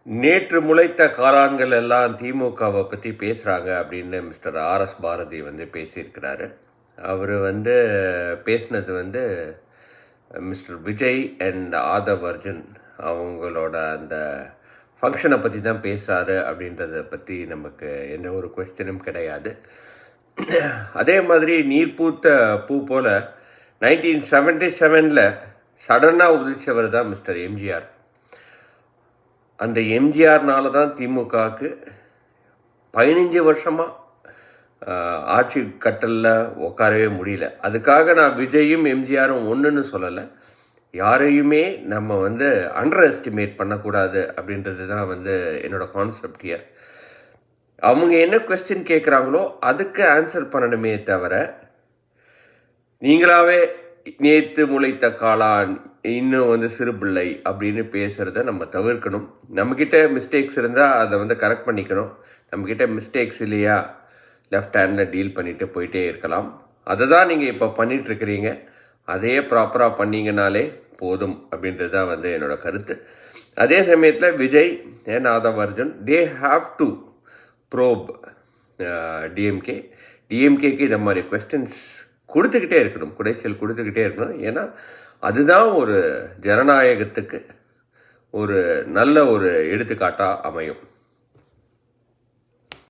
நேற்று முளைத்த காளான்கள் எல்லாம் திமுகவை பற்றி பேசுகிறாங்க அப்படின்னு மிஸ்டர் ஆர்எஸ் பாரதி பேசியிருக்கிறாரு. அவர் பேசினது மிஸ்டர் விஜய் அண்ட் ஆதவ் அர்ஜுன் அவங்களோட அந்த ஃபங்க்ஷனை பற்றி தான் பேசுகிறாரு அப்படின்றத பற்றி நமக்கு எந்த ஒரு கொஸ்டினும் கிடையாது. அதே மாதிரி நீர் பூத்த பூ போல் 1977 சடனாக உதிச்சவர் தான் மிஸ்டர் எம்ஜிஆர். அந்த எம்ஜிஆர்னால தான் திமுகவுக்கு 15 வருஷமாக ஆட்சி கட்டலில் உட்காரவே முடியல. அதுக்காக நான் விஜயும் எம்ஜிஆரும் ஒன்றுன்னு சொல்லலை. யாரையுமே நம்ம அண்டர் எஸ்டிமேட் பண்ணக்கூடாது அப்படின்றது தான் என்னோடய கான்செப்ட் இயர். அவங்க என்ன கொஸ்டின் கேட்குறாங்களோ அதுக்கு ஆன்சர் பண்ணணுமே தவிர, நீங்களாவே நேற்று முளைத்த காளான் இன்னும் சிறு பிள்ளை அப்படின்னு பேசுகிறத நம்ம தவிர்க்கணும். நம்மக்கிட்ட மிஸ்டேக்ஸ் இருந்தால் அதை கரெக்ட் பண்ணிக்கணும். நம்மக்கிட்ட மிஸ்டேக்ஸ் இல்லையா, லெஃப்ட் ஹேண்டில் டீல் பண்ணிவிட்டு போயிட்டே இருக்கலாம். அதை தான் நீங்கள் இப்போ பண்ணிகிட்ருக்கிறீங்க. அதையே ப்ராப்பராக பண்ணிங்கனாலே போதும் அப்படின்றது தான் என்னோடய கருத்து. அதே சமயத்தில் Vijay and Aadhav Arjun they have to probe டிஎம்கேக்கு இதை மாதிரி கொஸ்டின்ஸ் கொடுத்துக்கிட்டே இருக்கணும், குடைச்சல் கொடுத்துக்கிட்டே இருக்கணும். ஏன்னா அதுதான் ஒரு ஜனநாயகத்துக்கு ஒரு நல்ல ஒரு எடுத்துக்காட்டாக அமையும்.